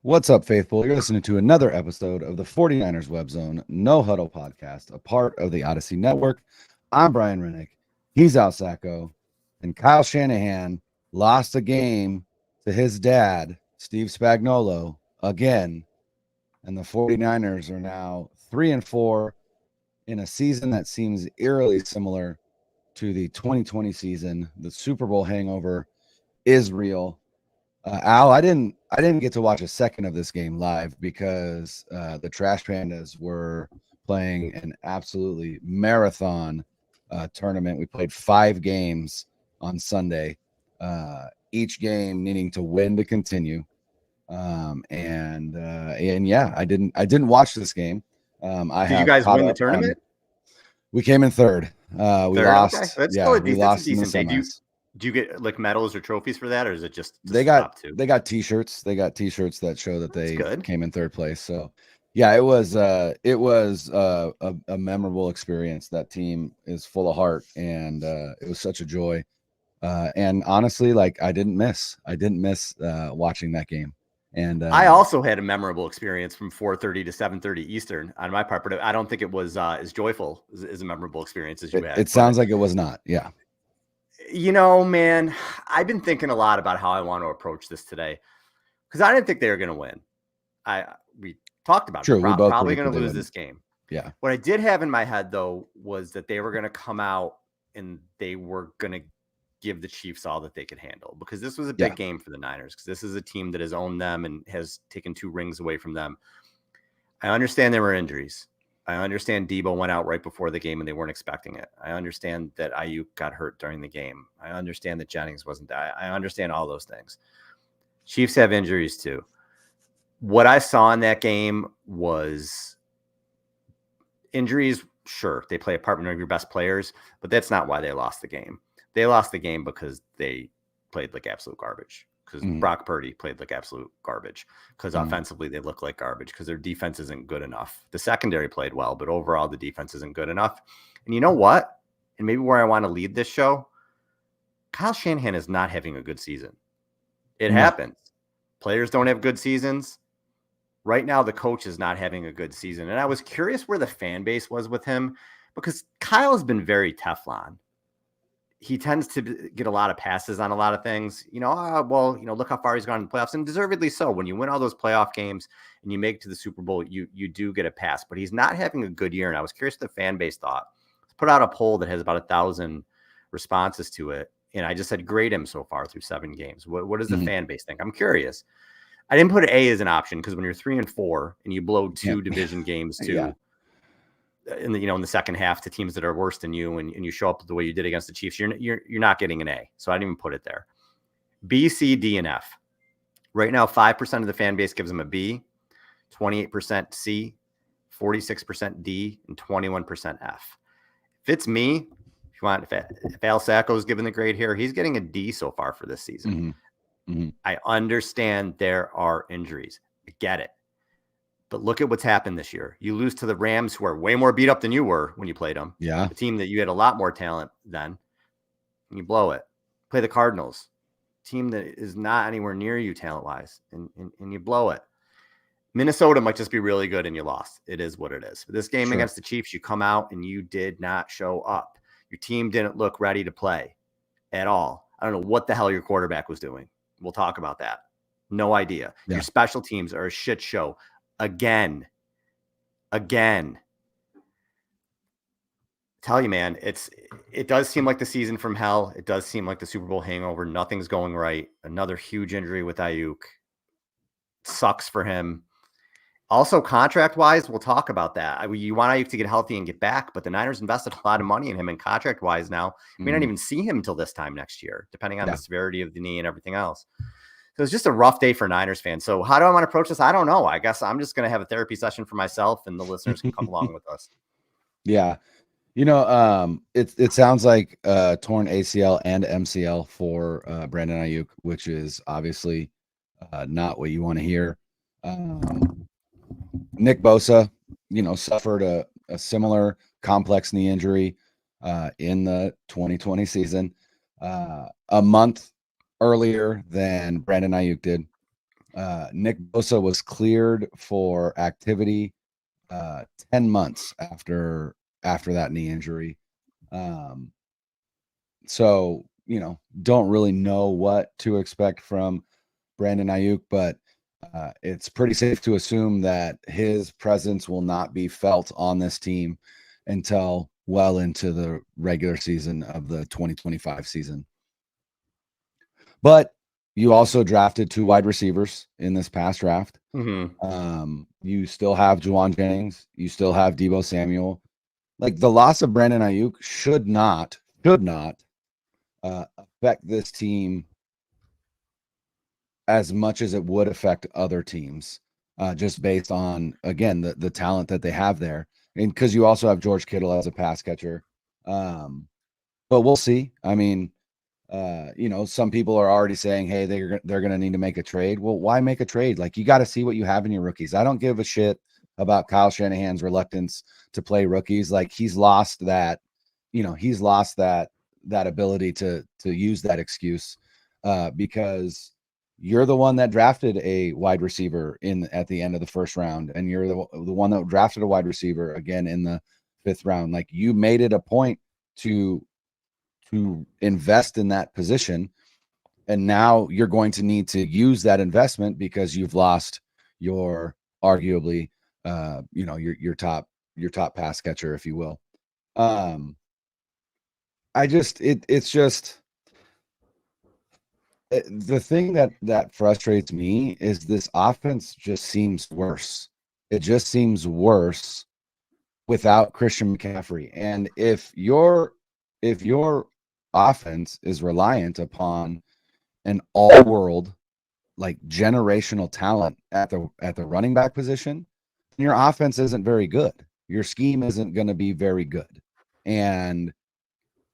What's up, Faithful? You're listening to another episode of the 49ers Web Zone No Huddle podcast, a part of the Odyssey Network. I'm Brian Rennick. He's Al Sacco. And Kyle Shanahan lost a game to his dad, Steve Spagnuolo, again. And the 49ers are now 3-4 in a season that seems eerily similar to the 2020 season. The Super Bowl hangover is real. Al, I didn't get to watch a second of this game live because the Trash Pandas were playing an absolutely marathon tournament. We played 5 games on Sunday, each game needing to win to continue. And yeah, I didn't watch this game. Did you guys win the tournament? We came in third. We lost. Okay. That's yeah, still we lost a in the decent day. semis. Do you get like medals or trophies for that, or is it just They got t-shirts. They got t-shirts that show that they came in third place. So yeah, it was a memorable experience. That team is full of heart, and it was such a joy. And honestly, like I didn't miss watching that game. And I also had a memorable experience from 4:30 to 7:30 Eastern on my part, but I don't think it was as joyful as a memorable experience as you had. It sounds like it was not. Yeah. You know, man, I've been thinking a lot about how I want to approach this today because I didn't think they were going to win. We talked about it. We're probably going to lose this game. Yeah. What I did have in my head, though, was that they were going to come out and they were going to give the Chiefs all that they could handle because this was a big game for the Niners because this is a team that has owned them and has taken 2 rings away from them. I understand there were injuries. I understand Debo went out right before the game and they weren't expecting it. I understand that Aiyuk got hurt during the game. I understand that Jennings wasn't there. I understand all those things. Chiefs have injuries too. What I saw in that game was injuries. Sure, they play a part of your best players, but that's not why they lost the game. They lost the game because they played like absolute garbage. Because Brock Purdy played like absolute garbage. Because offensively, they look like garbage. Because their defense isn't good enough. The secondary played well, but overall, the defense isn't good enough. And you know what? And maybe where I want to lead this show, Kyle Shanahan is not having a good season. It happens. Players don't have good seasons. Right now, the coach is not having a good season. And I was curious where the fan base was with him because Kyle has been very Teflon. He tends to get a lot of passes on a lot of things, look how far he's gone in the playoffs, and deservedly so. When you win all those playoff games and you make it to the Super Bowl, you do get a pass, but he's not having a good year. And I was curious what the fan base thought. Let's put out a poll that has about 1,000 responses to it. And I just said, grade him so far through 7 games. What does the fan base think? I'm curious. I didn't put A as an option because when you're 3-4 and you blow 2 division games too, in the second half to teams that are worse than you and you show up the way you did against the Chiefs, you're not getting an A. So I didn't even put it there. B, C, D, and F. Right now, 5% of the fan base gives them a B, 28% C, 46% D, and 21% F. If it's me, if Al Sacco is given the grade here, he's getting a D so far for this season. I understand there are injuries. I get it. But look at what's happened this year. You lose to the Rams, who are way more beat up than you were when you played them. Yeah. The team that you had a lot more talent than, and you blow it. Play the Cardinals, team that is not anywhere near you talent-wise, and you blow it. Minnesota might just be really good, and you lost. It is what it is. But this game against the Chiefs, you come out, and you did not show up. Your team didn't look ready to play at all. I don't know what the hell your quarterback was doing. We'll talk about that. No idea. Yeah. Your special teams are a shit show. Again. Tell you, man, it does seem like the season from hell. It does seem like the Super Bowl hangover. Nothing's going right. Another huge injury with Aiyuk. Sucks for him. Also, contract-wise, we'll talk about that. You want Aiyuk to get healthy and get back, but the Niners invested a lot of money in him, and contract-wise now, we may not even see him until this time next year, depending on the severity of the knee and everything else. So it's just a rough day for Niners fans. So how do I want to approach this? I don't know. I guess I'm just going to have a therapy session for myself, and the listeners can come along with us. Yeah. It sounds like torn ACL and MCL for Brandon Aiyuk, which is obviously not what you want to hear. Nick Bosa, suffered a similar complex knee injury in the 2020 season, a month earlier than Brandon Aiyuk did. Nick Bosa was cleared for activity 10 months after that knee injury. So, don't really know what to expect from Brandon Aiyuk, but it's pretty safe to assume that his presence will not be felt on this team until well into the regular season of the 2025 season. But you also drafted 2 wide receivers in this past draft. You still have Juwan Jennings. You still have Deebo Samuel. Like, the loss of Brandon Aiyuk should not affect this team as much as it would affect other teams, just based on, again, the talent that they have there. And because you also have George Kittle as a pass catcher. But we'll see. I mean, some people are already saying, hey, they're going to need to make a trade. Well, why make a trade? Like, you got to see what you have in your rookies. I don't give a shit about Kyle Shanahan's reluctance to play rookies. Like, he's lost that ability to use that excuse, because you're the one that drafted a wide receiver at the end of the first round, and you're the one that drafted a wide receiver again in the 5th round. Like, you made it a point to invest in that position, and now you're going to need to use that investment because you've lost your arguably your top pass catcher, if you will. It's just the thing that frustrates me is this offense just seems worse. It just seems worse without Christian McCaffrey. And if your offense is reliant upon an all-world, like, generational talent at the running back position, your offense isn't very good. Your scheme isn't going to be very good. And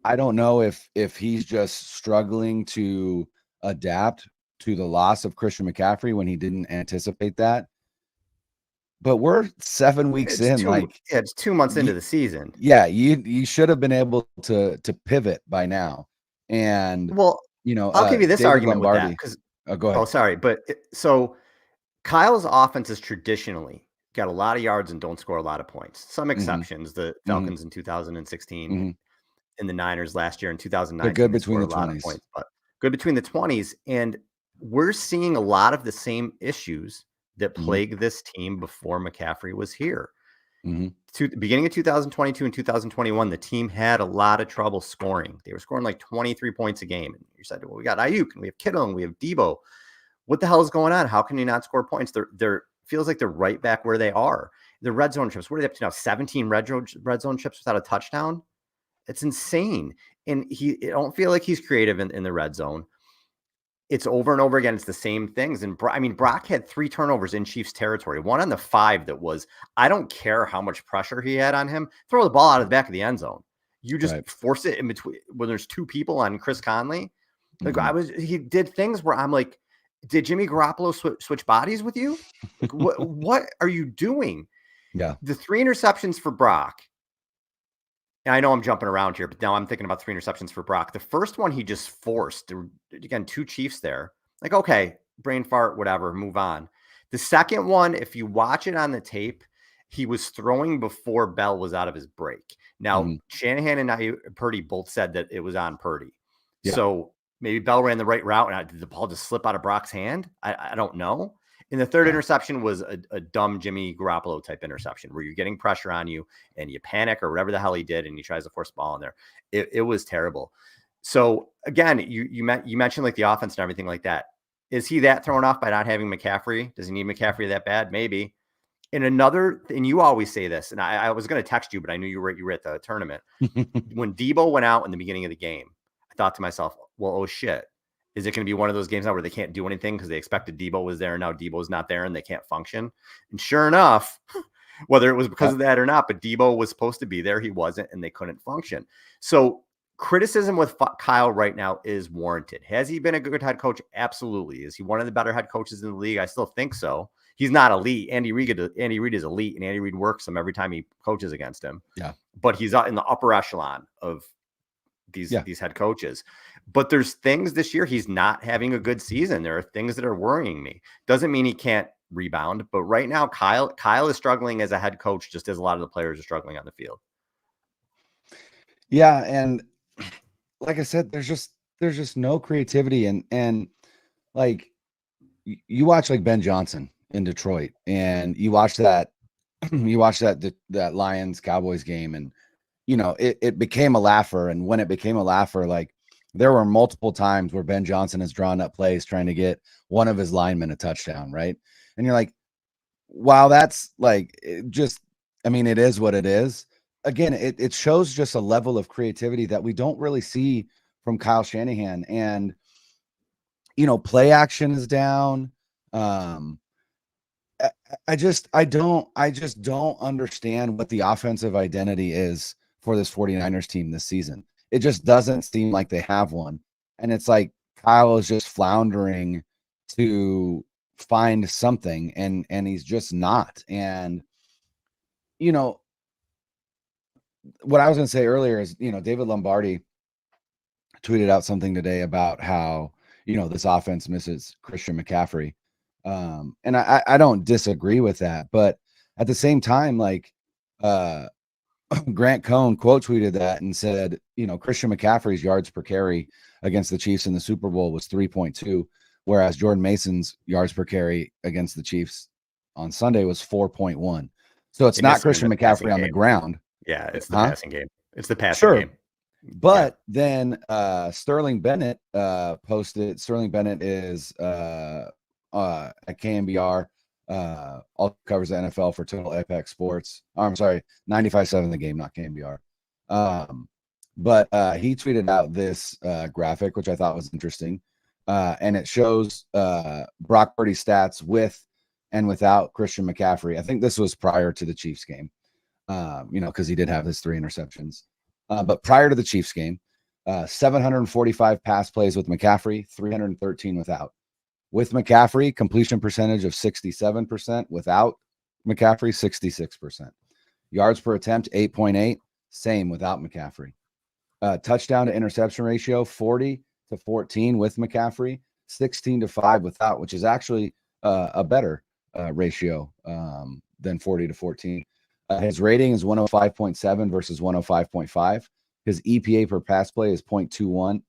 I don't know if he's just struggling to adapt to the loss of Christian McCaffrey when he didn't anticipate that. But we're 7 weeks in. It's 2 months into the season. Yeah, you should have been able to pivot by now. And I'll give you this David argument Lombardi, with that, because go ahead. Oh, sorry, but so Kyle's offense has traditionally got a lot of yards and don't score a lot of points. Some exceptions, the Falcons in 2016 and the Niners last year in 2019. They're good between the 20s. Points, but good between the 20s. And we're seeing a lot of the same issues that plagued this team before McCaffrey was here. To the beginning of 2022 and 2021, the team had a lot of trouble scoring. They were scoring like 23 points a game. And you said, well, we got Aiyuk and we have Kittle and we have Deebo. What the hell is going on? How can you not score points? They're feels like they're right back where they are. The red zone trips, what are they up to now? 17 red zone trips without a touchdown? It's insane. And I don't feel like he's creative in the red zone. It's over and over again. It's the same things. And Brock had 3 turnovers in Chiefs territory. One on the 5 that was, I don't care how much pressure he had on him. Throw the ball out of the back of the end zone. You just force it in between when there's 2 people on Chris Conley. Like, he did things where I'm like, did Jimmy Garoppolo switch bodies with you? Like, what are you doing? Yeah. The 3 interceptions for Brock. And I know I'm jumping around here, but now I'm thinking about 3 interceptions for Brock. The first one he just forced. Again, 2 Chiefs there. Like, okay, brain fart, whatever, move on. The second one, if you watch it on the tape, he was throwing before Bell was out of his break. Now, Shanahan and Purdy both said that it was on Purdy. Yeah. So maybe Bell ran the right route, and did the ball just slip out of Brock's hand? I don't know. And the third interception was a dumb Jimmy Garoppolo type interception where you're getting pressure on you and you panic or whatever the hell he did, and he tries to force the ball in there. It was terrible. So again, you mentioned like the offense and everything like that. Is he that thrown off by not having McCaffrey? Does he need McCaffrey that bad? Maybe. And you always say this, and I was going to text you, but I knew you were at the tournament. When Deebo went out in the beginning of the game, I thought to myself, well, oh shit. Is it going to be one of those games now where they can't do anything because they expected Deebo was there and now Deebo's not there and they can't function? And sure enough, whether it was because of that or not, but Deebo was supposed to be there. He wasn't, and they couldn't function. So criticism with Kyle right now is warranted. Has he been a good head coach? Absolutely. Is he one of the better head coaches in the league? I still think so. He's not elite. Andy Reid is elite, and Andy Reid works him every time he coaches against him. Yeah. But he's in the upper echelon of these head coaches. But there's things this year he's not having a good season. There are things that are worrying me. Doesn't mean he can't rebound, but right now Kyle is struggling as a head coach, just as a lot of the players are struggling on the field. Yeah, and like I said, there's just no creativity, and like you watch like Ben Johnson in Detroit, and you watch that Lions Cowboys game, and it became a laugher. And when it became a laugher, like there were multiple times where Ben Johnson has drawn up plays trying to get one of his linemen a touchdown, right? And you're like, wow, that's like it is what it is. Again, it shows just a level of creativity that we don't really see from Kyle Shanahan. And play action is down. I just don't understand what the offensive identity is for this 49ers team this season. It just doesn't seem like they have one. And it's like Kyle is just floundering to find something, and he's just not. And what I was going to say earlier is, David Lombardi tweeted out something today about how, this offense misses Christian McCaffrey. And I don't disagree with that, but at the same time, like Grant Cohn quote tweeted that and said, Christian McCaffrey's yards per carry against the Chiefs in the Super Bowl was 3.2, whereas Jordan Mason's yards per carry against the Chiefs on Sunday was 4.1. So it's not Christian McCaffrey on the ground. Yeah, it's the passing game. It's the passing game. But then Sterling Bennett posted. Sterling Bennett is at KNBR, all covers the NFL for Total Apex Sports. Oh, I'm sorry, 95.7 The Game, not KNBR. But he tweeted out this graphic, which I thought was interesting. And it shows Brock Purdy's stats with and without Christian McCaffrey. I think this was prior to the Chiefs game, because he did have his 3 interceptions. But prior to the Chiefs game, 745 pass plays with McCaffrey, 313 without. With McCaffrey, completion percentage of 67%. Without McCaffrey, 66%. Yards per attempt, 8.8. Same without McCaffrey. Touchdown to interception ratio, 40-14 with McCaffrey, 16-5 without, which is actually a better ratio than 40-14. His rating is 105.7 versus 105.5. His EPA per pass play is 0.21,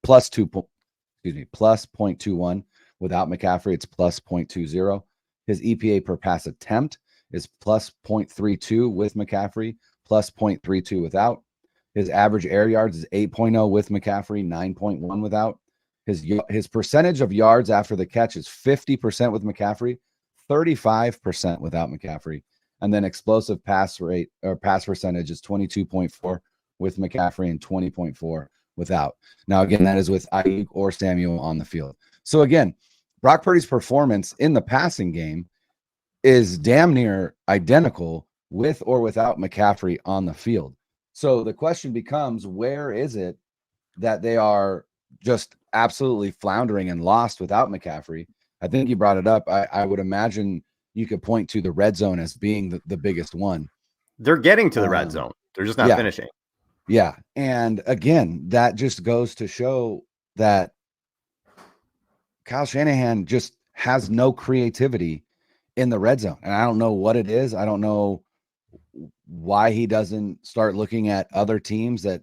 plus 0.21. Without McCaffrey, it's plus 0.20. His EPA per pass attempt is plus 0.32 with McCaffrey, plus 0.32 without. His average air yards is 8.0 with McCaffrey, 9.1 without. His percentage of yards after the catch is 50% with McCaffrey, 35% without McCaffrey. And then explosive pass rate or pass percentage is 22.4 with McCaffrey and 20.4 without. Now, again, that is with Aiyuk or Samuel on the field. So again, Brock Purdy's performance in the passing game is damn near identical with or without McCaffrey on the field. So the question becomes, where is it that they are just absolutely floundering and lost without McCaffrey? I think you brought it up. I would imagine you could point to the red zone as being the biggest one. They're getting to the red zone. They're just not finishing. Yeah. And again, that just goes to show that Kyle Shanahan just has no creativity in the red zone. And I don't know what it is. I don't know why he doesn't start looking at other teams that,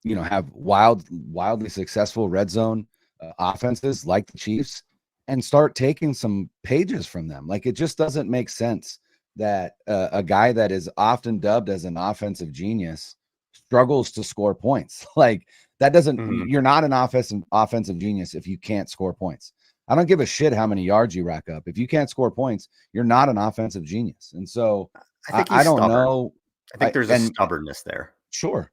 have wildly successful red zone offenses like the Chiefs and start taking some pages from them. Like, it just doesn't make sense that a guy that is often dubbed as an offensive genius struggles to score points. Like, that doesn't, you're not an offensive genius if you can't score points. I don't give a shit how many yards you rack up. If you can't score points, you're not an offensive genius. And so I don't know. I think there's a stubbornness there. Sure.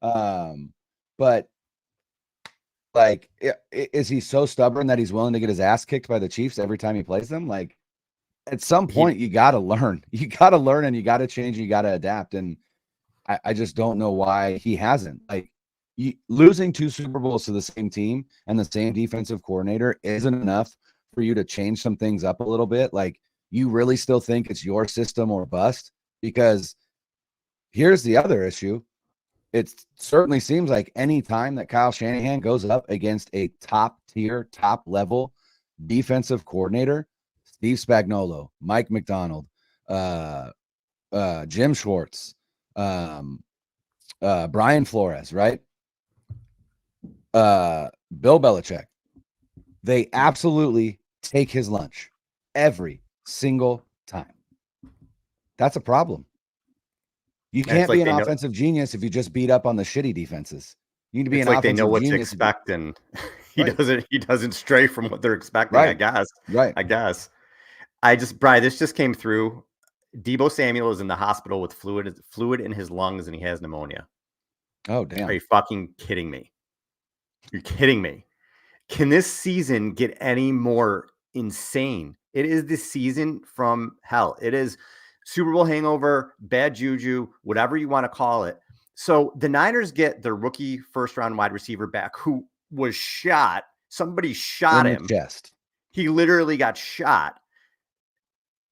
But like, is he so stubborn that he's willing to get his ass kicked by the Chiefs every time he plays them? Like, at some point, you got to learn. You got to learn, and you got to change. You got to adapt. And I just don't know why he hasn't. Like, losing 2 Super Bowls to the same team and the same defensive coordinator isn't enough for you to change some things up a little bit. Like, you really still think it's your system or bust? Because here's the other issue. it certainly seems like any time that Kyle Shanahan goes up against a top tier, top level defensive coordinator, Steve Spagnuolo, Mike McDonald, Jim Schwartz, Brian Flores, right? Bill Belichick, they absolutely take his lunch every single time. That's a problem. You can't be an offensive genius if you just beat up on the shitty defenses. You need to be an offensive genius. They know what to expect, and he doesn't stray from what they're expecting, right. I guess. Right. I guess. Brian, this just came through. Deebo Samuel is in the hospital with fluid in his lungs, and he has pneumonia. Oh, damn. Are you fucking kidding me? You're kidding me. Can this season get any more insane? It is the season from hell. It is Super Bowl hangover, bad juju, whatever you want to call it. So the Niners get their rookie first-round wide receiver back who was shot. Somebody shot him. Chest. He literally got shot.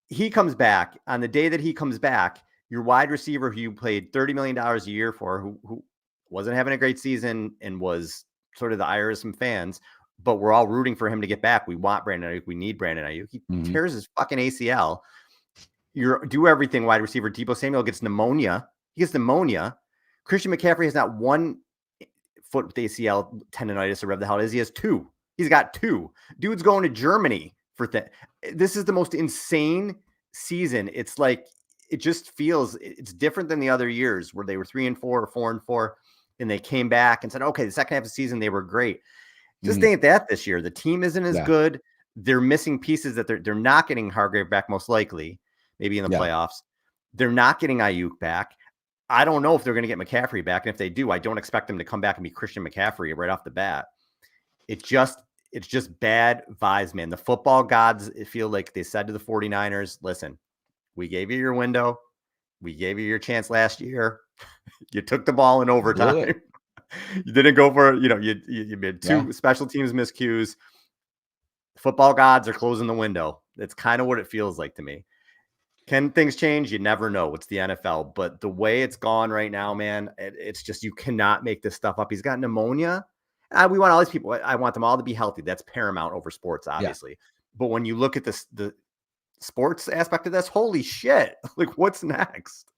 He comes back. On the day that he comes back, your wide receiver who you paid $30 million a year for, who wasn't having a great season and was sort of the ire of some fans, but we're all rooting for him to get back. We want Brandon Aiyuk. We need Brandon Aiyuk. He tears his fucking ACL. You do everything wide receiver. Deebo Samuel gets pneumonia. He gets pneumonia. Christian McCaffrey has not one foot with ACL tendonitis or whatever the hell it is. He has two. He's got two. Dude's going to Germany for this is the most insane season. It's like, it just feels, it's different than the other years where they were 3-4 or 4-4, and they came back and said, okay, the second half of the season, they were great. Just ain't that this year. The team isn't as good. They're missing pieces that they're not getting Hargrave back, most likely, maybe in the playoffs. They're not getting Aiyuk back. I don't know if they're going to get McCaffrey back. And if they do, I don't expect them to come back and be Christian McCaffrey right off the bat. It's just bad vibes, man. The football gods, it feel like they said to the 49ers, listen, we gave you your window. We gave you your chance last year. You took the ball in overtime. You didn't go for, you made two special teams miscues. Football gods are closing the window. That's kind of what it feels like to me. Can things change? You never know. It's the NFL. But the way it's gone right now, man, it's just, you cannot make this stuff up. He's got pneumonia. We want all these people. I want them all to be healthy. That's paramount over sports, obviously. But when you look at the sports aspect of this, holy shit. Like, what's next?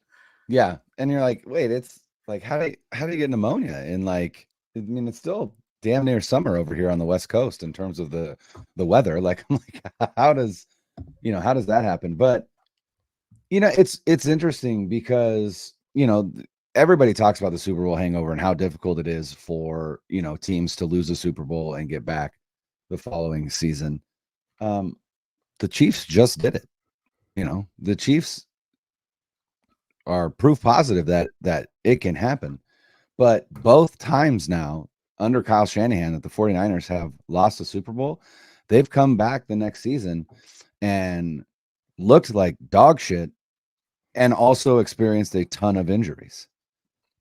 Yeah. And you're like, wait, it's like, how do you get pneumonia? And like, I mean, it's still damn near summer over here on the West Coast in terms of the weather. Like, I'm like, how does that happen? But, it's interesting because, everybody talks about the Super Bowl hangover and how difficult it is for, teams to lose a Super Bowl and get back the following season. The Chiefs just did it. The Chiefs are proof positive that it can happen. But both times now under Kyle Shanahan that the 49ers have lost the Super Bowl, they've come back the next season and looked like dog shit and also experienced a ton of injuries.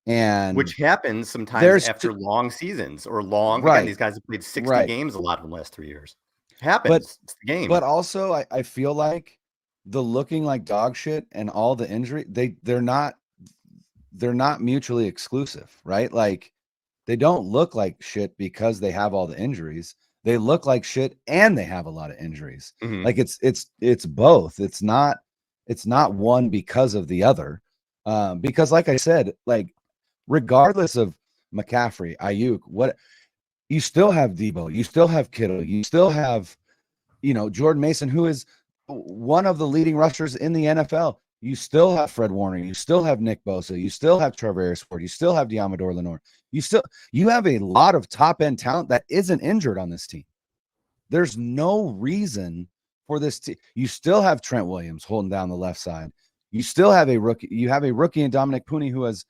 And which happens sometimes after long seasons or long. Again, these guys have played 60 games a lot of the last 3 years. It happens. It's the game. But also I feel like the looking like dog shit and all the injury, they're not mutually exclusive, right? Like, they don't look like shit because they have all the injuries. They look like shit and they have a lot of injuries. Like, it's both. It's not one because of the other. Because like I said, like, regardless of McCaffrey, Aiyuk, what, you still have Deebo, you still have Kittle, you still have, Jordan Mason, who is one of the leading rushers in the NFL. You still have Fred Warner, you still have Nick Bosa, you still have Trevor Arsford, you still have Diamador Lenore. You have a lot of top end talent that isn't injured on this team. There's no reason for this team. You still have Trent Williams holding down the left side. You still have a rookie. You have a rookie in Dominic Pooney who has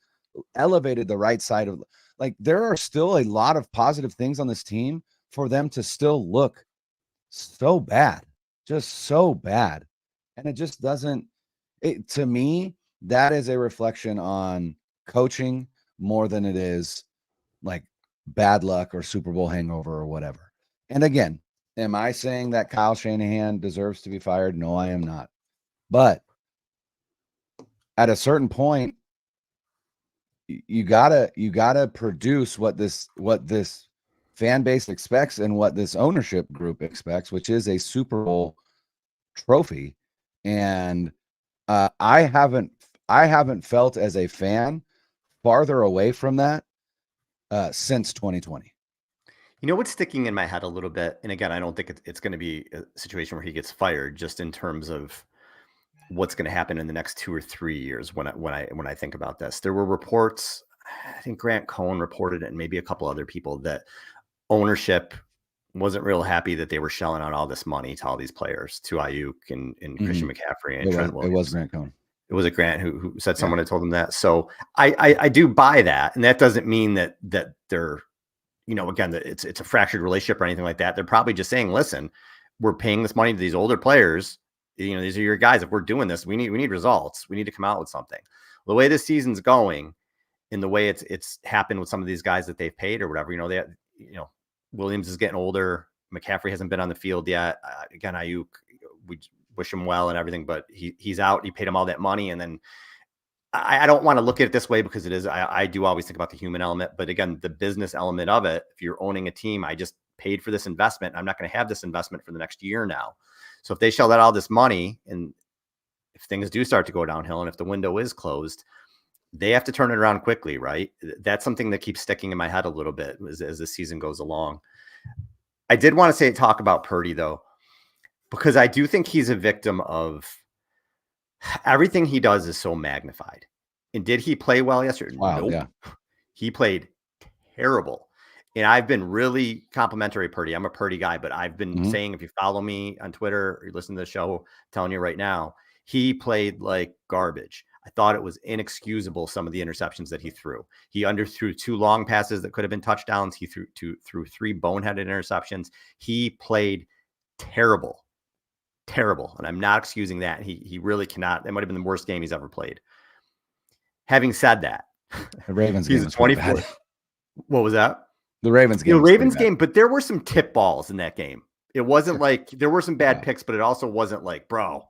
elevated the right side of, like, there are still a lot of positive things on this team for them to still look so bad, just so bad. And it just doesn't, to me, that is a reflection on coaching more than it is like bad luck or Super Bowl hangover or whatever. And again, am I saying that Kyle Shanahan deserves to be fired? No, I am not. But at a certain point, you gotta produce what this fan base expects and what this ownership group expects, which is a Super Bowl trophy. And I haven't felt as a fan farther away from that since 2020. You know what's sticking in my head a little bit, and again, I don't think it's going to be a situation where he gets fired, just in terms of what's going to happen in the next 2 or 3 years. When I think about this, there were reports. I think Grant Cohn reported it, and maybe a couple other people, that ownership wasn't real happy that they were shelling out all this money to all these players, to Aiyuk and Christian McCaffrey and Trent Williams. It was Grant Cohn. It was a Grant who said someone had told him that. So I do buy that, and that doesn't mean that they're, again, that it's a fractured relationship or anything like that. They're probably just saying, listen, we're paying this money to these older players. These are your guys. If we're doing this, we need results. We need to come out with something. The way this season's going, in the way it's happened with some of these guys that they've paid or whatever, Williams is getting older. McCaffrey hasn't been on the field yet. Again, Aiyuk, we wish him well and everything, but he's out. You paid him all that money, and then I don't want to look at it this way, because it is. I do always think about the human element, but again, the business element of it. If you're owning a team, I just paid for this investment. I'm not going to have this investment for the next year now. So if they shell out all this money, and if things do start to go downhill, and if the window is closed, they have to turn it around quickly, right? That's something that keeps sticking in my head a little bit as the season goes along. I did want to talk about Purdy, though, because I do think he's a victim of everything he does is so magnified. And did he play well yesterday? Wow, nope. yeah. He played terrible. And I've been really complimentary Purdy. I'm a Purdy guy, but I've been saying, if you follow me on Twitter or you listen to the show, I'm telling you right now, he played like garbage. I thought it was inexcusable, some of the interceptions that he threw. He underthrew 2 long passes that could have been touchdowns. He threw 3 boneheaded interceptions. He played terrible. And I'm not excusing that. He really cannot. That might have been the worst game he's ever played. Having said that, the Ravens game was 24. What was that? The Ravens game. The Ravens game, but there were some tip balls in that game. It wasn't like there were some bad picks, but it also wasn't like, bro,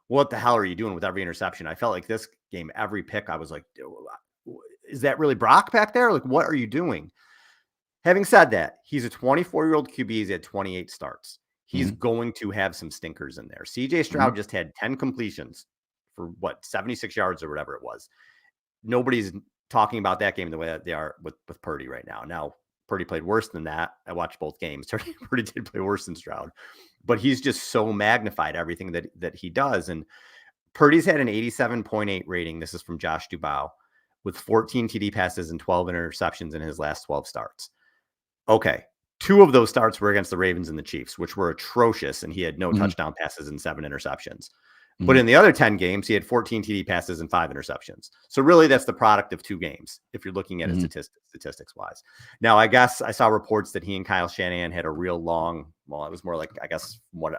what the hell are you doing with every interception? I felt like this game, every pick, I was like, is that really Brock back there? Like, what are you doing? Having said that, he's a 24-year-old QB. He's had 28 starts. He's going to have some stinkers in there. CJ Stroud just had 10 completions for 76 yards or whatever it was. Nobody's talking about that game the way that they are with Purdy right now. Now, Purdy played worse than that. I watched both games. Purdy did play worse than Stroud, but he's just so magnified everything that he does. And Purdy's had an 87.8 rating. This is from Josh Dubow, with 14 TD passes and 12 interceptions in his last 12 starts. Okay. 2 of those starts were against the Ravens and the Chiefs, which were atrocious, and he had no touchdown passes and 7 interceptions. But in the other 10 games, he had 14 TD passes and 5 interceptions. So really, that's the product of 2 games, if you're looking at it statistics-wise. Now, I guess I saw reports that he and Kyle Shanahan had a real long, well, it was more like, I guess, what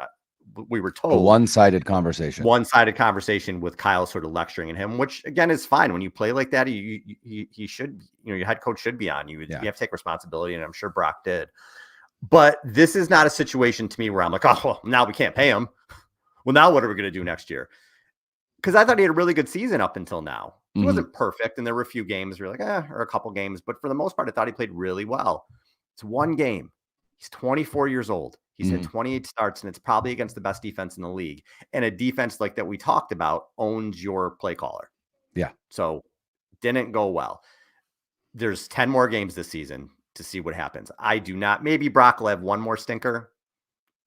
we were told. A one-sided conversation. One-sided conversation with Kyle sort of lecturing at him, which, again, is fine. When you play like that, he should, your head coach should be on you. You have to take responsibility, and I'm sure Brock did. But this is not a situation to me where I'm like, oh, well, now we can't pay him. Well, now what are we going to do next year? Because I thought he had a really good season up until now. He wasn't perfect, and there were a few games where you're like, or a couple games. But for the most part, I thought he played really well. It's 1 game. He's 24 years old. He's had 28 starts, and it's probably against the best defense in the league. And a defense like that we talked about owns your play caller. Yeah. So didn't go well. There's 10 more games this season to see what happens. I do not. Maybe Brock will have one more stinker.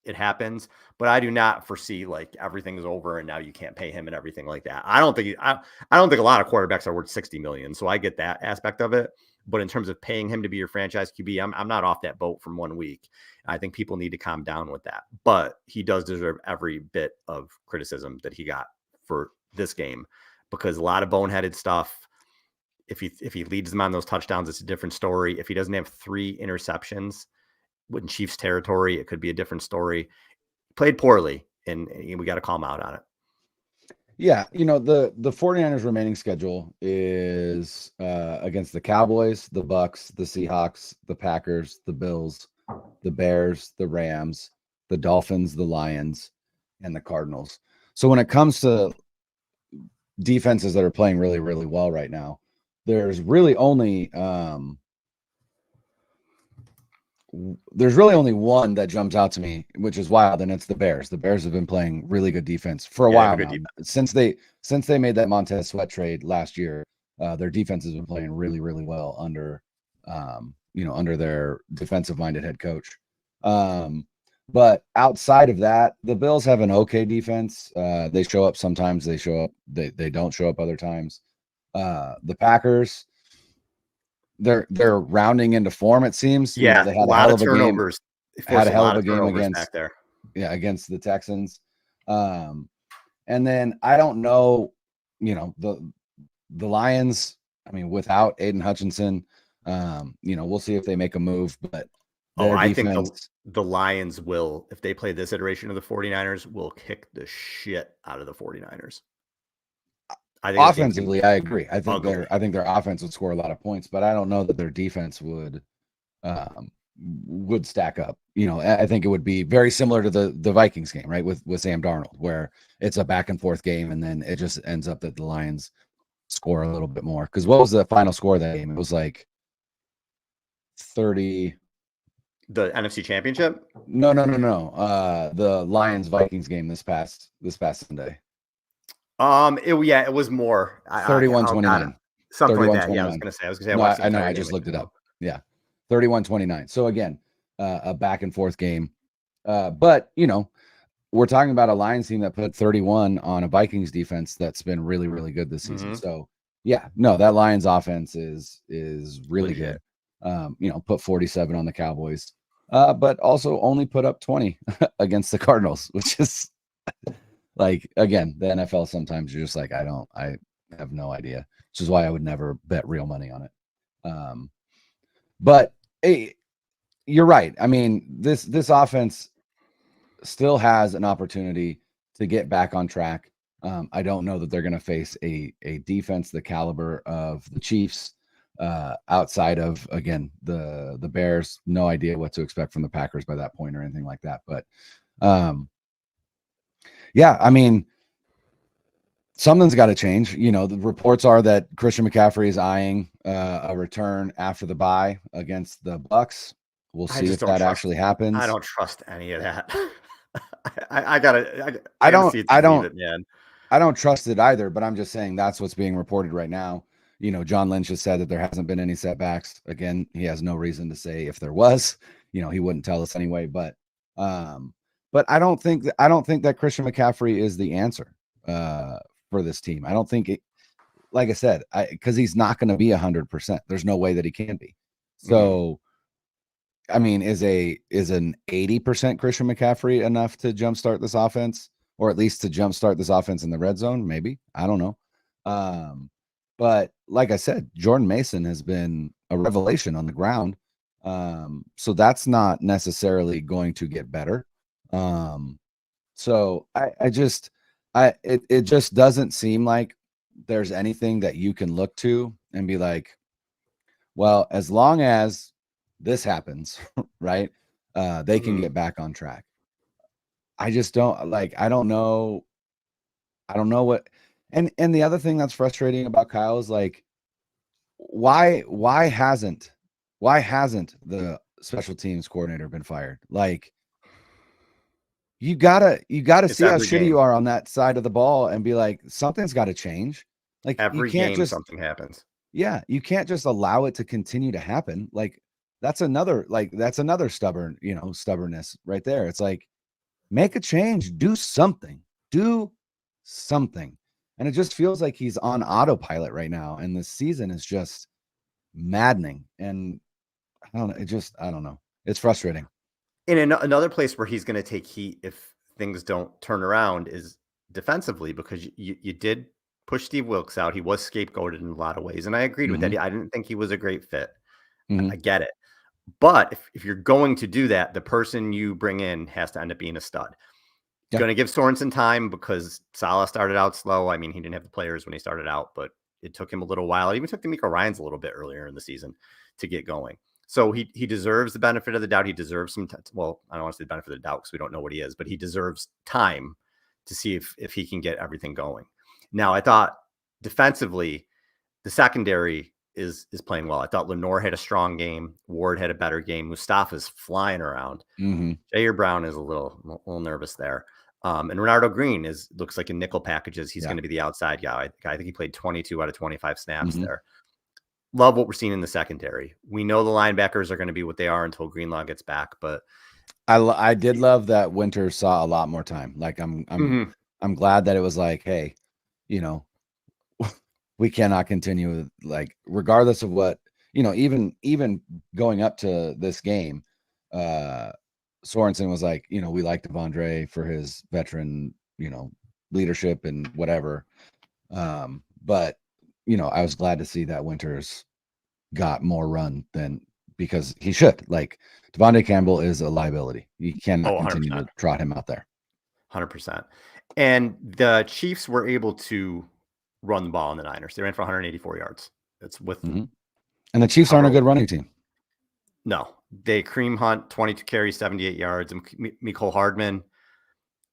It happens, but I do not foresee like everything's over and now you can't pay him and everything like that. I don't think a lot of quarterbacks are worth 60 million. So I get that aspect of it. But in terms of paying him to be your franchise QB, I'm not off that boat from 1 week. I think people need to calm down with that. But he does deserve every bit of criticism that he got for this game, because a lot of boneheaded stuff. If he leads them on those touchdowns, it's a different story. If he doesn't have 3 interceptions in Chiefs territory, it could be a different story. Played poorly, and we got to call him out on it. Yeah, the 49ers remaining schedule is against the Cowboys, the Bucks, the Seahawks, the Packers, the Bills, the Bears, the Rams, the Dolphins, the Lions, and the Cardinals. So when it comes to defenses that are playing really, really well right now, there's really only one that jumps out to me, which is wild, and it's the Bears. The Bears have been playing really good defense for a while now. Since they made that Montez Sweat trade last year, their defense has been playing really, really well under under their defensive-minded head coach. But outside of that, the Bills have an okay defense. They show up sometimes. They show up. They don't show up other times. The Packers, they're rounding into form. It seems. Yeah, they had a lot of turnovers. Had a hell of a game against the Texans. And then I don't know. The Lions. I mean, without Aiden Hutchinson, we'll see if they make a move, but. I think the Lions will, if they play this iteration of the 49ers, will kick the shit out of the 49ers. Offensively, I agree. I think their offense would score a lot of points, but I don't know that their defense would stack up. I think it would be very similar to the Vikings game, right? With Sam Darnold, where it's a back and forth game, and then it just ends up that the Lions score a little bit more. Because what was the final score of that game? It was like 30. The NFC Championship? No. The Lions Vikings game this past Sunday. It was more 31-29. Something like that. Yeah, I was gonna say. I know. I just looked it up. Yeah, 31-29. So again, a back and forth game. But we're talking about a Lions team that put 31 on a Vikings defense that's been really, really good this season. So yeah, no, that Lions offense is really good. Put 47 on the Cowboys, but also only put up 20 against the Cardinals, which is like, again, the NFL sometimes you're just like, I have no idea, which is why I would never bet real money on it. But hey, you're right. I mean, this offense still has an opportunity to get back on track. I don't know that they're going to face a defense the caliber of the Chiefs. Outside of, again, the Bears, no idea what to expect from the Packers by that point or anything like that. But yeah, I mean, something's got to change. The reports are that Christian McCaffrey is eyeing a return after the bye against the Bucks. We'll see if that actually happens. I don't trust any of that. I don't trust it either, but I'm just saying that's what's being reported right now. John Lynch has said that there hasn't been any setbacks. Again, he has no reason to say if there was, he wouldn't tell us anyway. But I don't think that Christian McCaffrey is the answer for this team. I don't think it. Like I said, because he's not going to be 100%. There's no way that he can be. So, I mean, is an 80% Christian McCaffrey enough to jumpstart this offense, or at least to jumpstart this offense in the red zone? Maybe, I don't know. But like I said, Jordan Mason has been a revelation on the ground. So that's not necessarily going to get better. So it just doesn't seem like there's anything that you can look to and be like, well, as long as this happens, right, they can get back on track. I just don't I don't know what. And the other thing that's frustrating about Kyle is like, why hasn't the special teams coordinator been fired? Like, you gotta see how shitty you are on that side of the ball and be like, something's got to change. Like, every game something happens. Yeah, you can't just allow it to continue to happen. Like, that's another stubbornness right there. It's like, make a change, do something. And it just feels like he's on autopilot right now. And this season is just maddening. And I don't know. It's frustrating. In another place where he's going to take heat if things don't turn around is defensively, because you did push Steve Wilkes out. He was scapegoated in a lot of ways. And I agreed with that. I didn't think he was a great fit. I get it. But if you're going to do that, the person you bring in has to end up being a stud. Yep. Going to give Sorensen time because Saleh started out slow. I mean, he didn't have the players when he started out, but it took him a little while. It even took D'Amico Ryans a little bit earlier in the season to get going. So he deserves the benefit of the doubt. He deserves some well, I don't want to say the benefit of the doubt because we don't know what he is, but he deserves time to see if he can get everything going. Now, I thought defensively, the secondary is playing well. I thought Lenore had a strong game. Ward had a better game. Mustafa's flying around. Mm-hmm. Jair Brown is a little nervous there. And Renardo Green looks like in nickel packages. He's going to be the outside guy. I think he played 22 out of 25 snaps there. Love what we're seeing in the secondary. We know the linebackers are going to be what they are until Greenlaw gets back, but I did love that Winters saw a lot more time. Like I'm glad that it was like, hey, you know, we cannot continue, like, regardless of what, you know, even going up to this game, Sorensen was like, you know, we like Devondre for his veteran, you know, leadership and whatever. But, you know, I was glad to see that Winters got more run than, because he should. Like, Devondre Campbell is a liability. You cannot continue to trot him out there. 100%. And the Chiefs were able to run the ball in the Niners. They ran for 184 yards. It's with and the Chiefs aren't a good running team. No, they Kareem Hunt 22 carries, 78 yards, and Mecole Hardman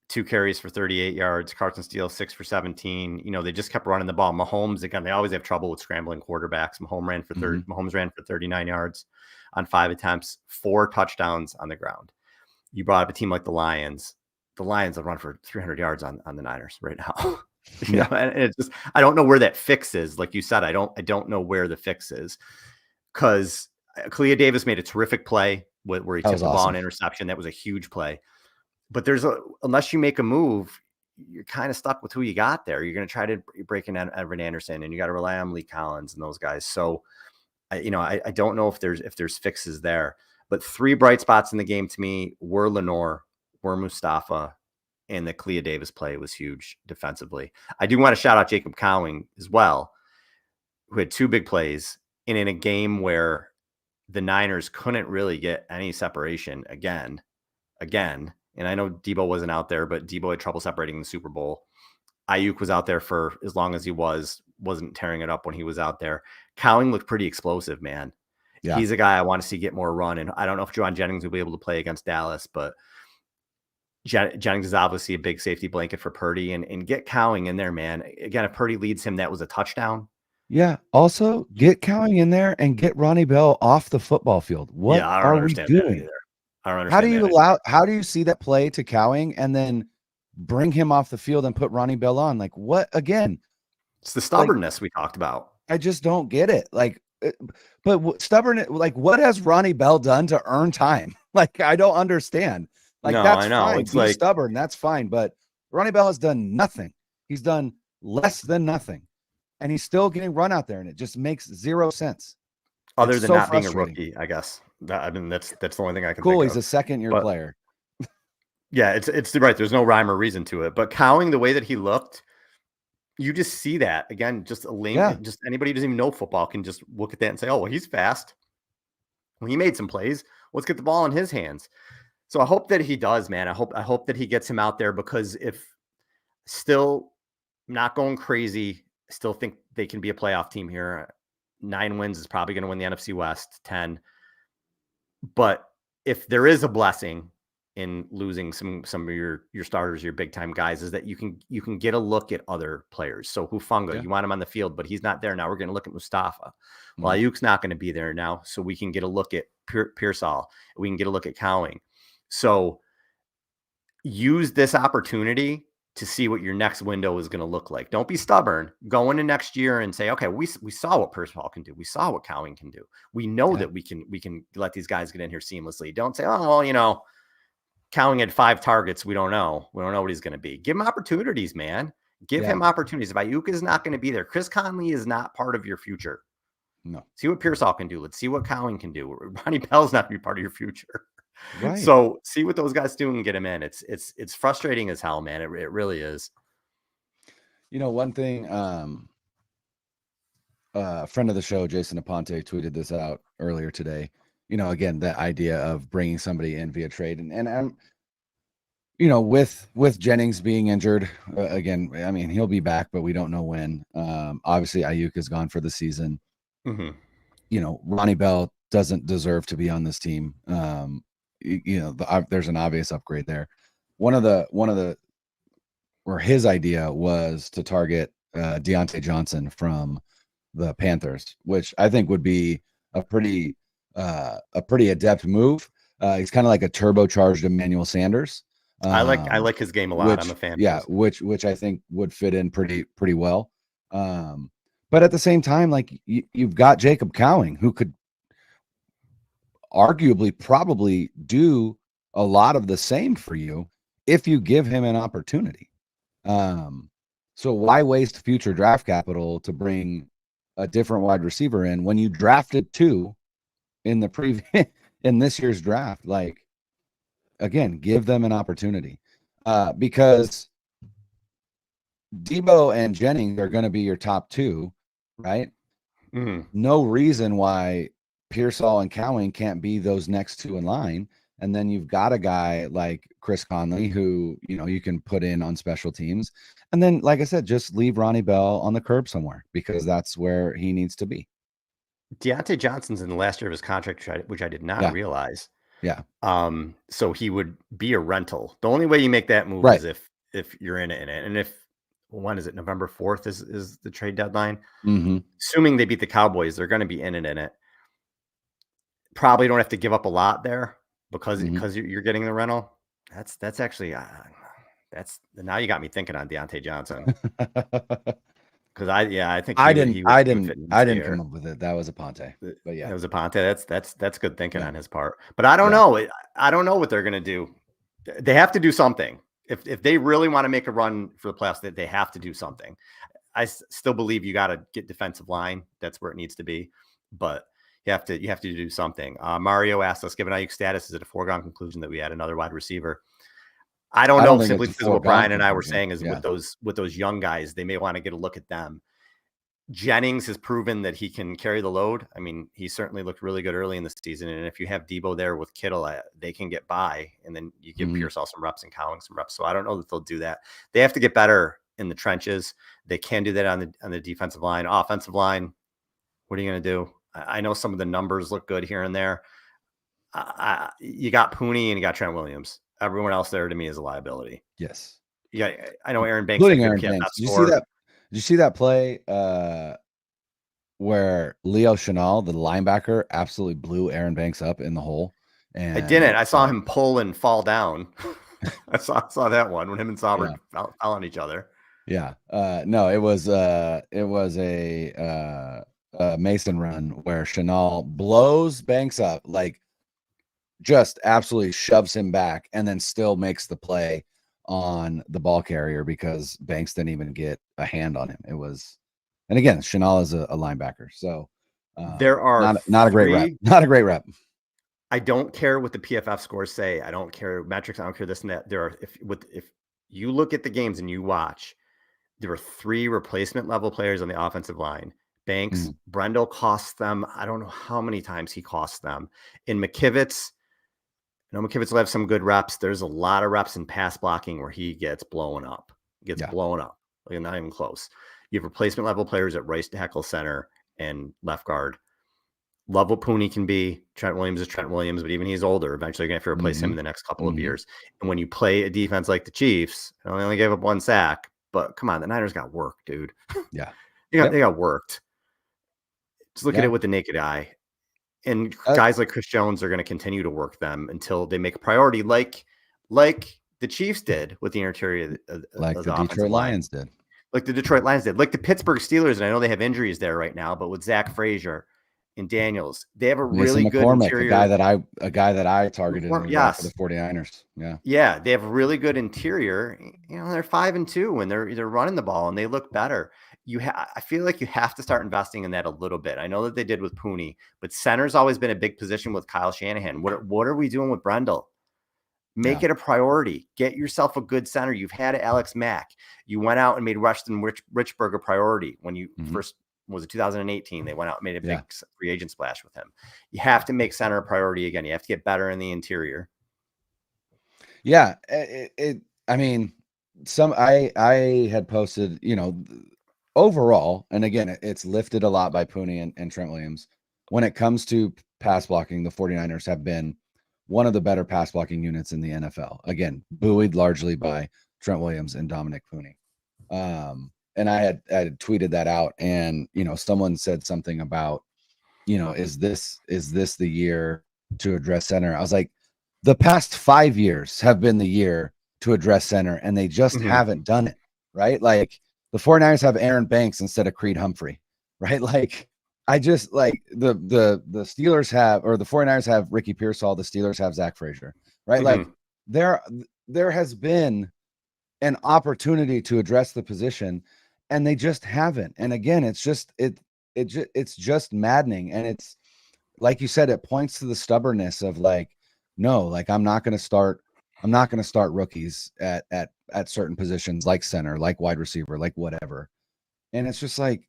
2 carries for 38 yards. Carson Steele 6 for 17. You know, they just kept running the ball. Mahomes, again, they always have trouble with scrambling quarterbacks. Mahomes ran for 39 yards on 5 attempts, 4 touchdowns on the ground. You brought up a team like the Lions. The Lions have run for 300 yards on the Niners right now. You know, and it's just, I don't know where that fix is. Like you said, I don't know where the fix is, because Kalia Davis made a terrific play where he tipped the ball in interception. That was a huge play. But unless you make a move, you're kind of stuck with who you got there. You're going to try to break in Evan Anderson, and you got to rely on Lee Collins and those guys. So, I don't know if there's fixes there. But 3 bright spots in the game to me were Lenore, were Mustafa, and the Kalia Davis play was huge defensively. I do want to shout out Jacob Cowing as well, who had 2 big plays in a game where the Niners couldn't really get any separation again. And I know Debo wasn't out there, but Debo had trouble separating in the Super Bowl. Aiyuk was out there for as long as he wasn't tearing it up when he was out there. Cowing looked pretty explosive, man. Yeah. He's a guy I want to see get more run. And I don't know if Juwan Jennings will be able to play against Dallas, but Jennings is obviously a big safety blanket for Purdy, and get Cowing in there, man. Again, if Purdy leads him, that was a touchdown. Yeah. Also, get Cowing in there and get Ronnie Bell off the football field. What are we doing? I don't understand. How do you see that play to Cowing and then bring him off the field and put Ronnie Bell on? Like, what again? It's the stubbornness we talked about. I just don't get it. Like, but stubborn. Like, what has Ronnie Bell done to earn time? Like, I don't understand. Like, no, that's fine. It's like stubborn. That's fine. But Ronnie Bell has done nothing. He's done less than nothing, and he's still getting run out there, and it just makes 0 sense. Other than not being a rookie, I guess. That's the only thing I can think of. He's a second-year player. Yeah, it's right. There's no rhyme or reason to it. But Cowing, the way that he looked, you just see that again. Just a lame. Just anybody who doesn't even know football can just look at that and say, "Oh, well, he's fast. Well, he made some plays. Let's get the ball in his hands." So I hope that he does, man. I hope that he gets him out there, because if still not going crazy, still think they can be a playoff team here. 9 wins is probably going to win the NFC West, 10. But if there is a blessing in losing some of your starters, your big time guys, is that you can get a look at other players. So Hufanga, you want him on the field, but he's not there now. We're going to look at Mustafa. Well, Aiyuk's not going to be there now, so we can get a look at Pearsall. We can get a look at Cowing. So use this opportunity to see what your next window is going to look like. Don't be stubborn. Go into next year and say, okay, we saw what Pearsall can do. We saw what Cowing can do. We know that we can let these guys get in here seamlessly. Don't say, oh, well, you know, Cowing had 5 targets. We don't know. We don't know what he's going to be. Give him opportunities, man. Give him opportunities. If Aiyuk is not going to be there, Chris Conley is not part of your future. No. See what Pearsall can do. Let's see what Cowing can do. Ronnie Bell's not going to be part of your future. Right. So see what those guys do and get him in. It's frustrating as hell, man. It really is. You know, one thing, a friend of the show, Jason Aponte, tweeted this out earlier today. You know, again, that idea of bringing somebody in via trade, and I'm, you know, with Jennings being injured again, I mean, he'll be back, but we don't know when. Obviously Aiyuk is gone for the season. Mm-hmm. You know, Ronnie Bell doesn't deserve to be on this team. You know, there's an obvious upgrade there. His idea was to target Deontay Johnson from the Panthers, which I think would be a pretty adept move. He's kind of like a turbocharged Emmanuel Sanders. I like his game a lot. I'm a fan. Yeah, which I think would fit in pretty well. But at the same time, like you've got Jacob Cowing, who could arguably probably do a lot of the same for you if you give him an opportunity. So why waste future draft capital to bring a different wide receiver in when you drafted 2 in the previous in this year's draft? Like, again, give them an opportunity, because Debo and Jennings are going to be your top 2, right? Mm-hmm. No reason why Pearsall and Cowing can't be those next 2 in line. And then you've got a guy like Chris Conley who, you can put in on special teams. And then, like I said, just leave Ronnie Bell on the curb somewhere, because that's where he needs to be. Deontay Johnson's in the last year of his contract, which I did not realize. Yeah. So he would be a rental. The only way you make that move is if you're in it. And when is it? November 4th is the trade deadline. Mm-hmm. Assuming they beat the Cowboys, they're going to be in it. Probably don't have to give up a lot there because you're getting the rental. That's actually that's now you got me thinking on Deontay Johnson. Because I think I didn't come up with it. That was a Ponte, but yeah, it was a Ponte. That's good thinking on his part. But I don't know. I don't know what they're gonna do. They have to do something. If they really want to make a run for the playoffs, they have to do something. I still believe you got to get defensive line. That's where it needs to be. But you have to do something. Mario asked us, given Aiyuk status, is it a foregone conclusion that we add another wide receiver? I don't know, simply because what Brian and I were saying is with those young guys, they may want to get a look at them. Jennings has proven that he can carry the load. I mean, he certainly looked really good early in the season. And if you have Debo there with Kittle, they can get by. And then you give Pearsall some reps and Cowing some reps. So I don't know that they'll do that. They have to get better in the trenches. They can do that on the defensive line. Offensive line, what are you going to do? I know some of the numbers look good here and there. You got Pooney and you got Trent Williams. Everyone else there to me is a liability. Yes. Yeah, I know Aaron Banks. Including Aaron Banks. Did you see that play where Leo Chenal, the linebacker, absolutely blew Aaron Banks up in the hole? And I didn't. I saw him pull and fall down. I saw that one when him and Sauber fell on each other. Yeah. No, it was a Mason run where Chenal blows Banks up, like just absolutely shoves him back, and then still makes the play on the ball carrier because Banks didn't even get a hand on him. It was, and again, Chenal is a linebacker, so there are not a great rep. Not a great rep. I don't care what the PFF scores say. I don't care metrics. I don't care this and that. There are if you look at the games and you watch, there are 3 replacement level players on the offensive line. Banks, Brendel cost them. I don't know how many times he cost them. In McKivitz, McKivitz will have some good reps. There's a lot of reps in pass blocking where he gets blown up. Blown up. Like not even close. You have replacement level players at right tackle, center, and left guard. Love what Pooney can be. Trent Williams is Trent Williams, but even he's older. Eventually, you're going to have to replace him in the next couple of years. And when you play a defense like the Chiefs, they only gave up 1 sack, but come on, the Niners got worked, dude. Yeah. They got worked. Just look at it with the naked eye. And guys like Chris Jones are going to continue to work them until they make a priority, like the Chiefs did with the interior like the Detroit Lions did. Like the Detroit Lions did. Like the Pittsburgh Steelers, and I know they have injuries there right now, but with Zach Frazier and Daniels, they have a really good interior. A guy that I targeted for the 49ers. Yeah. Yeah, they have a really good interior. They're 5-2 when they're running the ball and they look better. I feel like you have to start investing in that a little bit. I know that they did with Pooney, but center's always been a big position with Kyle Shanahan. What are we doing with Brendel? Make it a priority. Get yourself a good center. You've had Alex Mack. You went out and made Rushton Richburg a priority when you first, was it 2018? They went out and made a big free agent splash with him. You have to make center a priority again. You have to get better in the interior. Yeah. I mean, I had posted, overall, and again, it's lifted a lot by Pooney and Trent Williams. When it comes to pass blocking, the 49ers have been one of the better pass blocking units in the NFL. Again, buoyed largely by Trent Williams and Dominic Pooney. I had tweeted that out, and someone said something about, is this the year to address center? I was like, the past 5 years have been the year to address center, and they just haven't done it, right? Like the 49ers have Aaron Banks instead of Creed Humphrey, right? Like I just like the Steelers have, or the 49ers have Ricky Pearsall, the Steelers have Zach Frazier, right? Like there has been an opportunity to address the position, and they just haven't. And again, it's just maddening. And it's like you said, it points to the stubbornness of like, no, like I'm not going to start rookies at certain positions, like center, like wide receiver, like whatever. And it's just like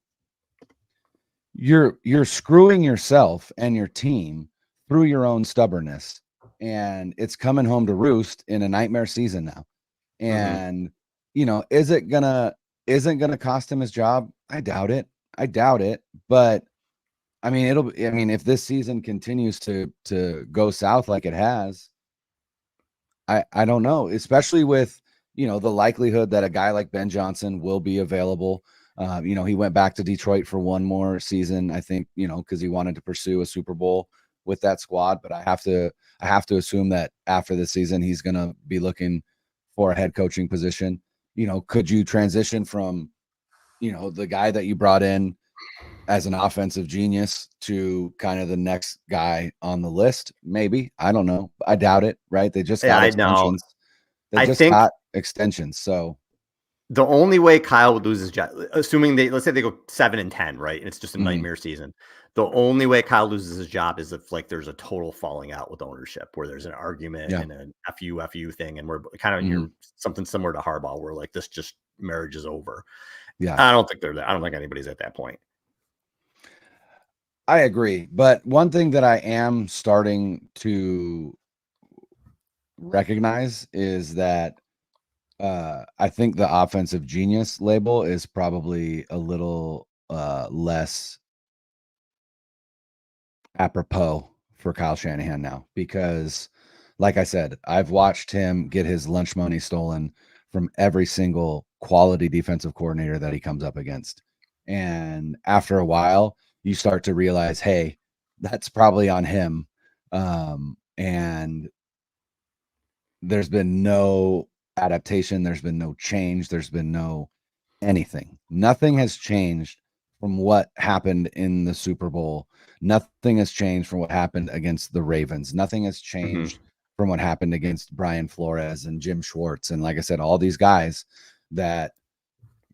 you're screwing yourself and your team through your own stubbornness, and it's coming home to roost in a nightmare season now. And isn't gonna cost him his job? I doubt it. But I mean, if this season continues to go south like it has, I don't know, especially with the likelihood that a guy like Ben Johnson will be available. He went back to Detroit for one more season, I think, because he wanted to pursue a Super Bowl with that squad. But I have to assume that after the season, he's going to be looking for a head coaching position. Could you transition from, the guy that you brought in as an offensive genius to kind of the next guy on the list? Maybe. I don't know. I doubt it, right? They just got extensions. They just got extensions. So the only way Kyle would lose his job, assuming let's say they go 7-10, right? And it's just a nightmare season. The only way Kyle loses his job is if like there's a total falling out with ownership, where there's an argument and an FU thing, and we're kind of near something similar to Harbaugh, where like this just marriage is over. Yeah, I don't think they're there. I don't think anybody's at that point. I agree, but one thing that I am starting to recognize is that I think the offensive genius label is probably a little less apropos for Kyle Shanahan now, because like I said, I've watched him get his lunch money stolen from every single quality defensive coordinator that he comes up against. And after a while, you start to realize, hey, that's probably on him. And there's been no adaptation. There's been no change. There's been no anything. Nothing has changed from what happened in the Super Bowl. Nothing has changed from what happened against the Ravens. Nothing has changed from what happened against Brian Flores and Jim Schwartz. And like I said, all these guys that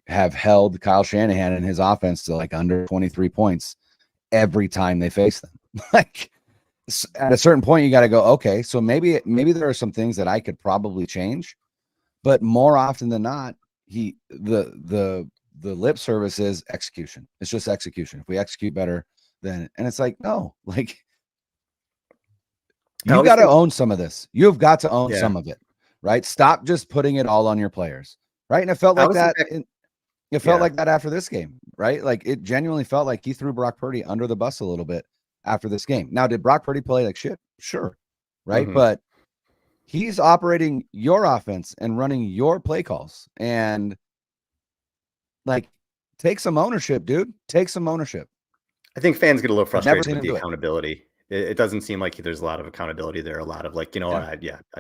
have held Kyle Shanahan and his offense to like under 23 points every time they face them. Like at a certain point, you got to go, okay, so maybe there are some things that I could probably change, but more often than not, the lip service is execution. It's just execution. If we execute better, then, and it's like, no, like you got to own some of this. You've got to own some of it, right? Stop just putting it all on your players, right? And it felt like that. It felt like that after this game, right? Like it genuinely felt like he threw Brock Purdy under the bus a little bit after this game. Now, did Brock Purdy play like shit? Sure, right? But he's operating your offense and running your play calls, and like, take some ownership, dude. Take some ownership. I think fans get a little frustrated with the accountability. It doesn't seem like there's a lot of accountability there. A lot of like, I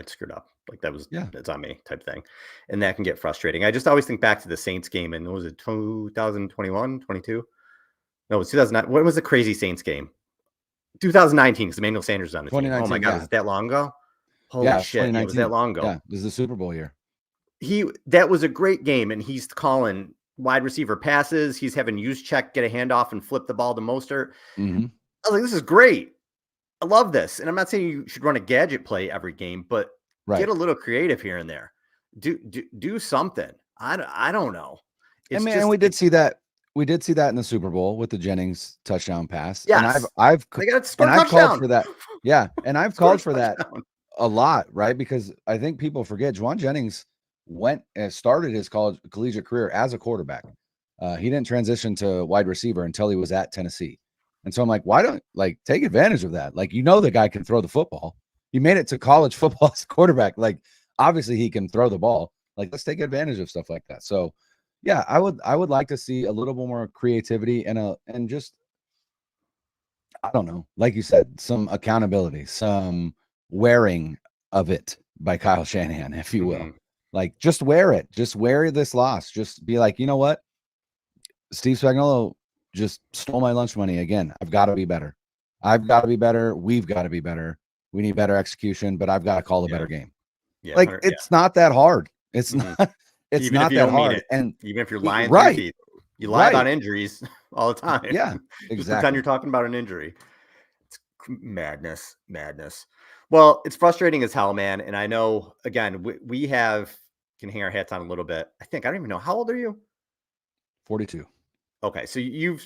screwed up. Like that was, it's on me type thing. And that can get frustrating. I just always think back to the Saints game. And what was it, 2021, 22? No, it was 2009. What was the crazy Saints game? 2019, because Emmanuel Sanders was on the team. Oh my God, was it that long ago? Holy shit, it was that long ago. Yeah, this is the Super Bowl year. That was a great game, and he's calling wide receiver passes. He's having Juszczyk get a handoff and flip the ball to Mostert. I was like, this is great. I love this. And I'm not saying you should run a gadget play every game, but get a little creative here and there. Do something. I don't know. And we did see that. We did see that in the Super Bowl with the Jennings touchdown pass. Yes. And I've called for that. Yeah. And I've called for that a lot, right? Because I think people forget Juwan Jennings started his collegiate career as a quarterback. He didn't transition to wide receiver until he was at Tennessee. And so I'm like, why don't take advantage of that? Like, the guy can throw the football. He made it to college football as a quarterback. Like, obviously he can throw the ball. Like, let's take advantage of stuff like that. So, Yeah, I would like to see a little bit more creativity and just, I don't know, like you said, some accountability, some wearing of it by Kyle Shanahan, if you will. Like, just wear it. Just wear this loss. Just be like, you know what? Steve Spagnuolo just stole my lunch money again. I've got to be better. I've got to be better. We've got to be better. We need better execution, but I've got to call a better game. Yeah, like, it's not that hard. It's not. It's even not if you that don't hard. mean it, and even if you're lying through your right, teeth, you lie about injuries all the time. Yeah, Just exactly. pretend you're talking about an injury. It's madness. Well, it's frustrating as hell, man. And I know, again, we can hang our hats on a little bit. I don't even know, how old are you? 42. Okay, so you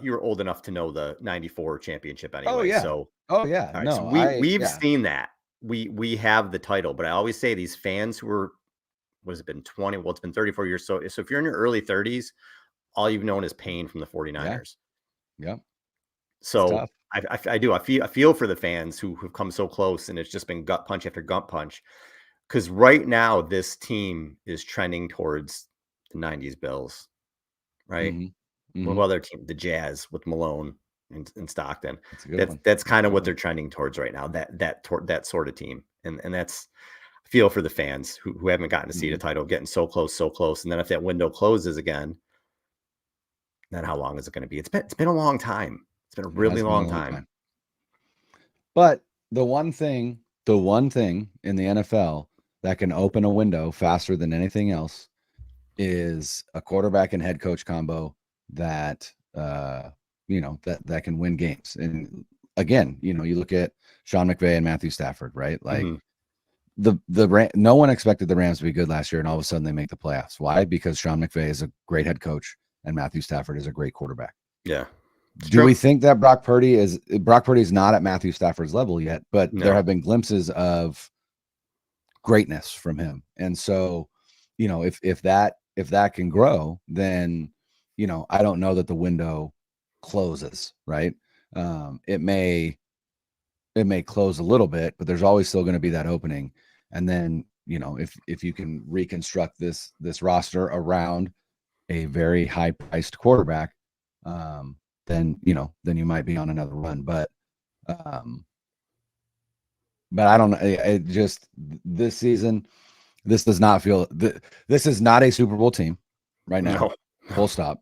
were old enough to know the 94 championship anyway. Oh yeah. So Oh yeah. all right, No, so we've seen that. We have the title, but I always say these fans who are, what has it been, 20? Well, it's been 34 years. So if you're in your early 30s, all you've known is pain from the 49ers. Yeah. So I feel for the fans who have come so close, and it's just been gut punch after gut punch. Because right now this team is trending towards the 90s Bills, right? What other team? The Jazz with Malone and Stockton. That's kind of what they're trending towards right now. That sort of team, and that's, I feel for the fans who haven't gotten to see the title, getting so close, and then if that window closes again, then how long is it going to be? It's been a long time. It's been a really long time. But the one thing in the NFL that can open a window faster than anything else is a quarterback and head coach combo that that can win games. And again, you look at Sean McVay and Matthew Stafford, right? Like no one expected the Rams to be good last year, and all of a sudden they make the playoffs. Why? Because Sean McVay is a great head coach and Matthew Stafford is a great quarterback. Yeah. Do we think that Brock Purdy is not at Matthew Stafford's level yet, but there have been glimpses of greatness from him. And so, if that can grow, then, I don't know that the window closes, right? It may close a little bit, but there's always still going to be that opening. And then, if you can reconstruct this roster around a very high priced quarterback, then you might be on another run. But I don't know. It just, this season, this does not feel, this is not a Super Bowl team right now. No. Full stop.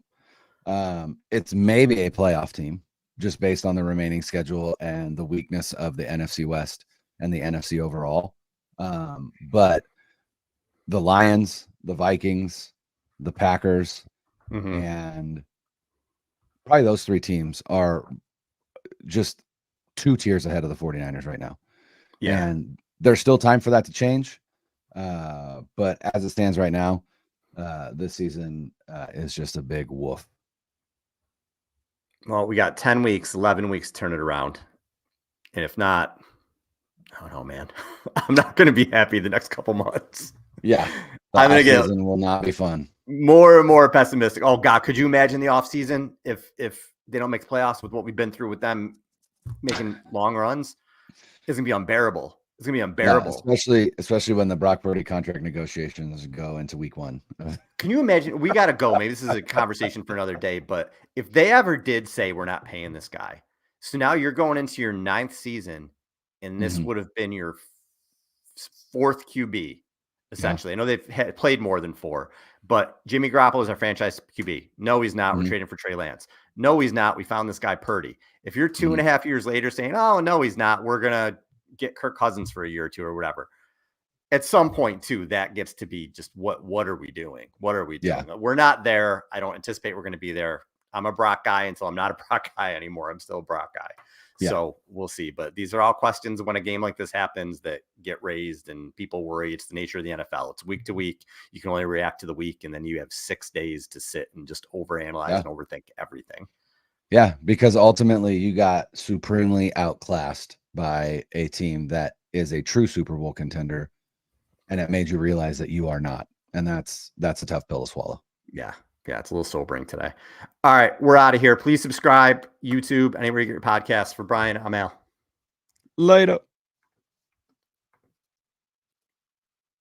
It's maybe a playoff team just based on the remaining schedule and the weakness of the NFC West and the NFC overall. But the Lions, the Vikings, the Packers, and probably those three teams are just 2 tiers ahead of the 49ers right now. Yeah. And there's still time for that to change. But as it stands right now, this season is just a big woof. Well, we got 10 weeks, 11 weeks to turn it around. And if not, I don't know, man. I'm not going to be happy the next couple months. Yeah. I'm going to get, season will not be fun. More and more pessimistic. Oh God, could you imagine the offseason if they don't make the playoffs with what we've been through with them making long runs? It's gonna be unbearable. It's gonna be unbearable. Yeah, especially when the Brock Purdy contract negotiations go into week 1. Can you imagine? We gotta go. Maybe this is a conversation for another day, but if they ever did say we're not paying this guy, so now you're going into your 9th season, and this would have been your 4th QB, essentially. Yeah. I know they've played more than 4. But Jimmy Garoppolo is our franchise QB. No, he's not. We're trading for Trey Lance. No, he's not. We found this guy Purdy. If you're 2.5 years later saying, oh, no, he's not, we're going to get Kirk Cousins for a year or two or whatever. At some point, too, that gets to be just what are we doing? What are we doing? Yeah. We're not there. I don't anticipate we're going to be there. I'm a Brock guy until I'm not a Brock guy anymore. I'm still a Brock guy. Yeah. So we'll see. But these are all questions when a game like this happens that get raised and people worry. It's the nature of the NFL. It's week to week. You can only react to the week. And then you have 6 days to sit and just overanalyze and overthink everything. Yeah, because ultimately you got supremely outclassed by a team that is a true Super Bowl contender. And it made you realize that you are not. And that's a tough pill to swallow. Yeah. Yeah, it's a little sobering today. All right, we're out of here. Please subscribe, YouTube, anywhere you get your podcasts. For Brian, I'm Al. Later.